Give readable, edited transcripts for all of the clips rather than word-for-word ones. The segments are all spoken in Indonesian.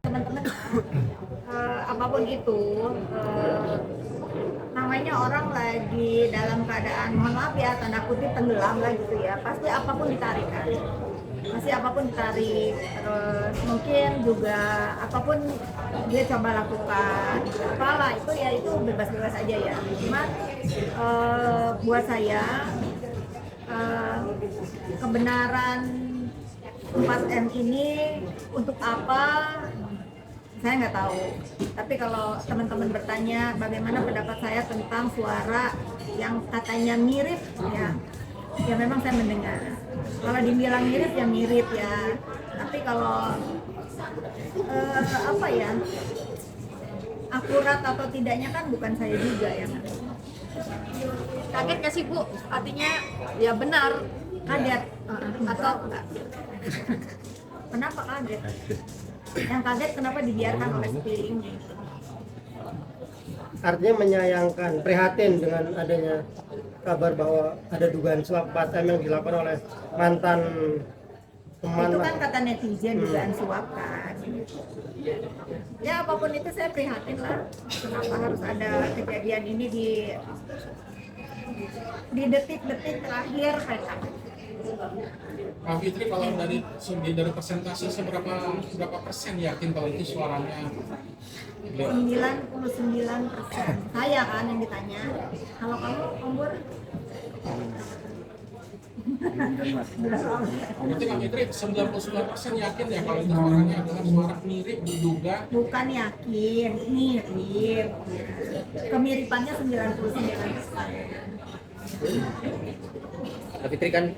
teman-teman, apapun itu, namanya orang lagi dalam keadaan, mohon maaf ya, tanda kutip tenggelam lah gitu ya, pasti apapun ditarik kan, pasti apapun ditarik, terus mungkin juga apapun dia coba lakukan, apalah itu ya, itu bebas-bebas aja ya. Cuman buat saya kebenaran 4M ini untuk apa, saya nggak tahu. Tapi kalau teman-teman bertanya bagaimana pendapat saya tentang suara yang katanya mirip, ya memang saya mendengar. Kalau dibilang mirip ya mirip ya. Tapi kalau apa ya, akurat atau tidaknya kan bukan saya juga yang ngerti. Kaget nggak sih Bu? Artinya ya benar. Kaget Atau enggak? Kenapa kaget? Yang kaget kenapa dibiarkan oleh sekelilingnya. Artinya menyayangkan, prihatin dengan adanya kabar bahwa ada dugaan suap 4M yang dilakukan oleh mantan teman. Itu kan kata netizen dugaan suap kan. Ya apapun itu saya prihatin lah. Kenapa harus ada kejadian ini di detik-detik terakhir PK. Pak Fitri, kalau dari persentase berapa persen yakin kalau itu suaranya 99%. Saya kan yang ditanya. Kalau kamu umur? Berarti Pak Fitri 99% yakin ya kalau itu suaranya adalah suara mirip diduga. Bukan yakin, mirip. Kemiripannya 99%. Pak Fitri kan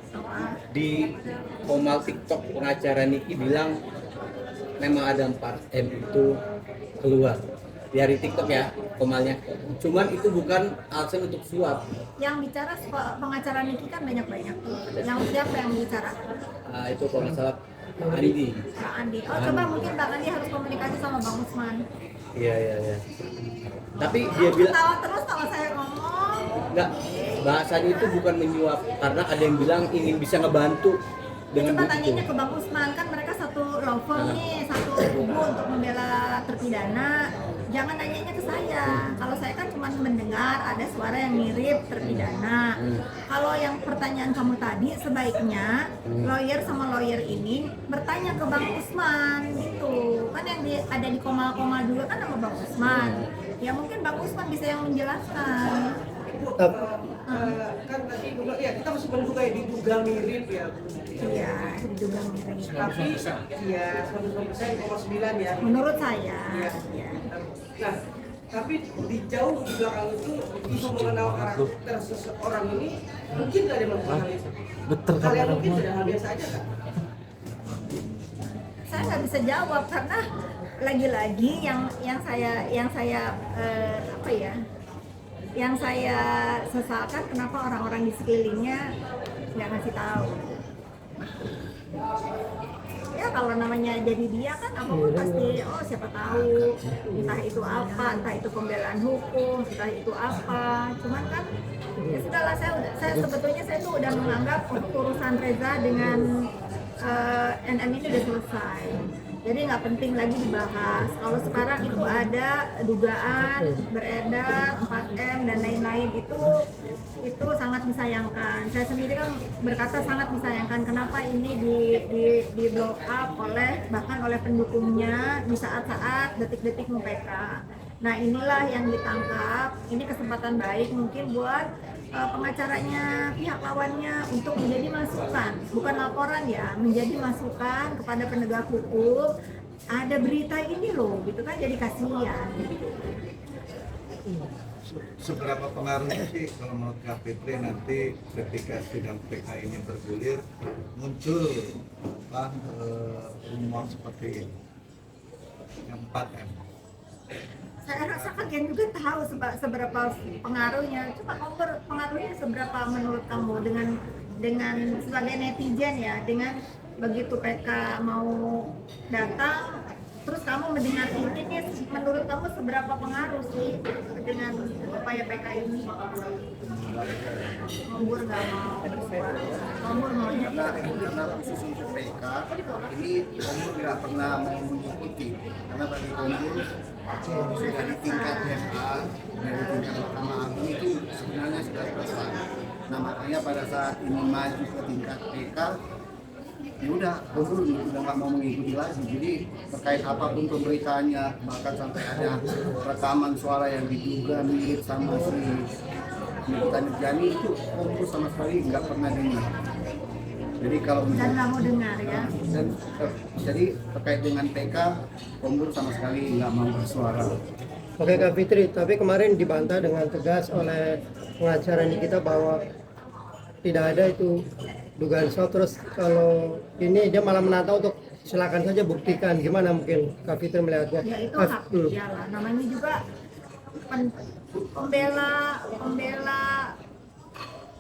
di Komal TikTok pengacara Niki bilang memang ada 4M itu keluar dari TikTok ya Komalnya. Cuman itu bukan alasan untuk suap. Yang bicara pengacara Niki kan banyak-banyak. Yang siapa yang bicara? Itu kalau nggak salah Andi. Pak Andi. Oh coba mungkin Bang Andi harus komunikasi sama Bang Usman. Iya. Tapi dia bilang Ketawa terus kalau saya ngomong. enggak, bahasanya itu bukan menyuap karena ada yang bilang ingin bisa ngebantu dengan Coba begitu. tanyanya ke Bang Usman, kan mereka satu law firm nih, satu kubu untuk membela terpidana. Jangan nanyanya ke saya. Kalau saya kan cuma mendengar ada suara yang mirip terpidana. Kalau yang pertanyaan kamu tadi, sebaiknya lawyer sama lawyer ini bertanya ke Bang Usman gitu. Kan yang ada di Komal-Komal dulu kan nama Bang Usman. Ya mungkin Bang Usman bisa yang menjelaskan. Kan tadi juga ya kita masih menduga ya, diduga mirip ya. Iya, diduga mirip. Tapi ya 100,9 ya. Menurut saya. Iya. Ya. Nah, tapi di jauh di belakang itu isu mengenal karakter seseorang ini mungkin nggak ada melakukan hal itu. Kalian mungkin sudah hal biasa aja kan? Saya nggak bisa jawab karena lagi-lagi yang saya apa ya? Yang saya sesalkan kenapa orang-orang di sekelilingnya nggak ngasih tahu. Ya kalau namanya jadi dia kan apapun pasti siapa tahu, entah itu apa, entah itu pembelaan hukum, entah itu apa. Cuman kan ya sudahlah, saya sebetulnya saya tuh udah menganggap urusan Reza dengan NM ini udah selesai. Jadi nggak penting lagi dibahas. Kalau sekarang itu ada dugaan beredar 4M dan lain-lain, itu sangat disayangkan. Saya sendiri kan berkata sangat disayangkan kenapa ini di blow up bahkan oleh pendukungnya di saat-saat detik-detik PK. Nah inilah yang ditangkap. Ini kesempatan baik mungkin buat pengacaranya, pihak lawannya untuk menjadi masukan, bukan laporan ya, menjadi masukan kepada penegak hukum. Ada berita ini loh, gitu kan, jadi kasihan. Seberapa pengaruhnya sih kalau menurut Kak Fitri nanti ketika sidang PK ini bergulir muncul rumor seperti ini yang 4M? Saya rasa kalian juga tahu seberapa pengaruhnya. Coba pengaruhnya seberapa menurut kamu dengan sebagai netizen ya, dengan begitu PK mau datang, terus kamu mendengar ini nih, menurut kamu seberapa pengaruh sih dengan upaya PK ini? Ngubur nggak mau. Kombur maunya karena khusus untuk PK ini Kombur tidak pernah mau mengikuti karena bagi Kombur sudah di tingkat MA dan di tingkat Mahkamah Agung itu sebenarnya sudah selesai. Nah makanya pada saat ini maju ke tingkat PK ya udah Kombur udah nggak mau mengikuti lagi. Jadi terkait apapun pemberitaannya bahkan sampai ada rekaman suara yang diduga mirip sama si Nikita Mirzani itu Kombur sama sekali nggak pernah dengar. Jadi kalau dan nggak mau dengar ya. dan jadi terkait dengan PK Kombur sama sekali nggak mau bersuara. Oke Kak Fitri, tapi kemarin dibantah dengan tegas oleh pengacara Nikita bahwa tidak ada itu dugaan suap. Terus kalau ini dia malah menantang untuk silakan saja buktikan. Gimana mungkin Kak Fitri melihatnya? Ya itu hak dia lah. Namanya juga pembela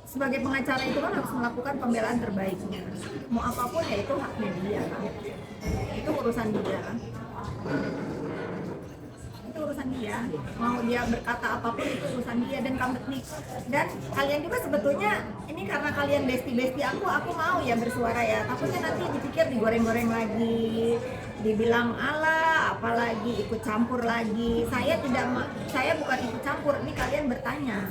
sebagai pengacara itu kan harus melakukan pembelaan terbaiknya. Mau apapun ya itu haknya dia. Itu urusan dia. Itu urusan dia. Mau dia berkata apapun itu urusan dia dan kalian juga sebetulnya ini karena kalian besti aku mau ya bersuara ya. Takutnya nanti dipikir digoreng-goreng lagi, dibilang ala apalagi ikut campur lagi. Saya bukan ikut campur, ini kalian bertanya.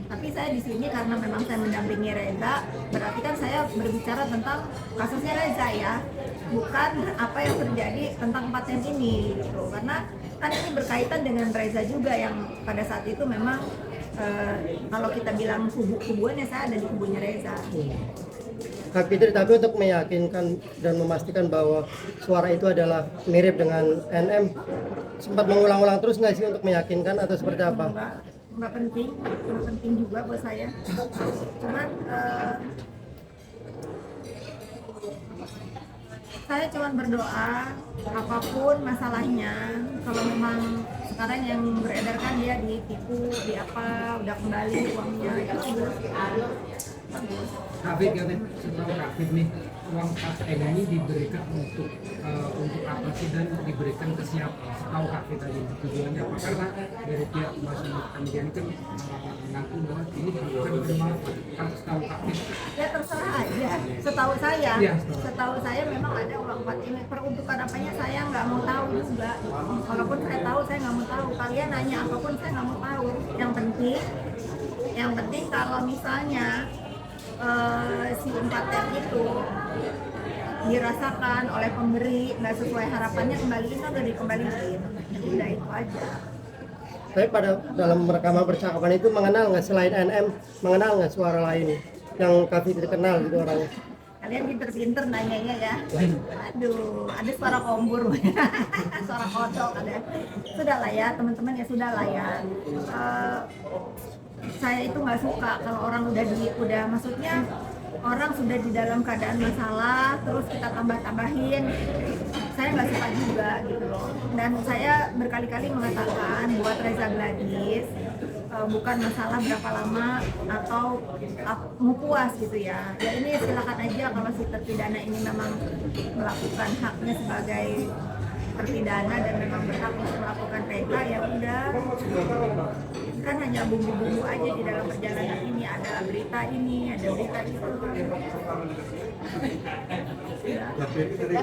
Tapi saya di sini karena memang saya mendampingi Reza, berarti kan saya berbicara tentang kasusnya Reza ya, bukan apa yang terjadi tentang paten ini gitu. Karena kan ini berkaitan dengan Reza juga yang pada saat itu memang kalau kita bilang kubu-kubuan ya saya ada di kubunya Reza. Kak Fitri, tapi untuk meyakinkan dan memastikan bahwa suara itu adalah mirip dengan NM, sempat mengulang-ulang terus nggak sih untuk meyakinkan atau seperti apa? Nggak penting juga buat saya. Cuman saya cuma berdoa apapun masalahnya, kalau memang sekarang yang beredar kan dia ditipu, di apa, udah kembali uangnya itu bagus. Hafid, setelah Hafid nih, uang paten ini diberikan untuk apa sih dan diberikan ke siapa? Setahu Hafid tadi tujuannya apa? Karena dari pihak Mas Amidian kan mengaku bahwa ini bukan bermanfaat. Kalau setahu Hafid Ya terserah aja. Setahu saya, Iya, setahu saya memang ada uang paten. Peruntukan apanya saya nggak mau tahu juga. Walaupun saya tahu, saya nggak mau tahu. Kalian nanya apapun saya nggak mau tahu. Yang penting kalau misalnya si 4M itu dirasakan oleh pemberi nggak sesuai harapannya, kembaliin udah dikembaliin. Udah itu aja. Tapi pada dalam rekaman percakapan itu mengenal nggak selain NM, mengenal nggak suara lain yang Kak Fitri kenal gitu orangnya? Kalian pinter-pinter nanyanya ya. Aduh, ada suara kombur, suara kodok ada. Sudahlah ya teman-teman ya, sudahlah ya. Saya itu nggak suka kalau orang udah maksudnya orang sudah di dalam keadaan masalah terus kita tambah-tambahin. Saya nggak suka juga gitu loh. Dan saya berkali-kali mengatakan buat Reza Gladys bukan masalah berapa lama atau mau puas gitu ya. Ya ini silakan aja kalau si terpidana ini memang melakukan haknya sebagai terpidana dan memang berhak untuk melakukan PK, ya udah. Kan hanya bumbu-bumbu aja di dalam perjalanan ini, ada berita ini, ada berita itu. Tapi dari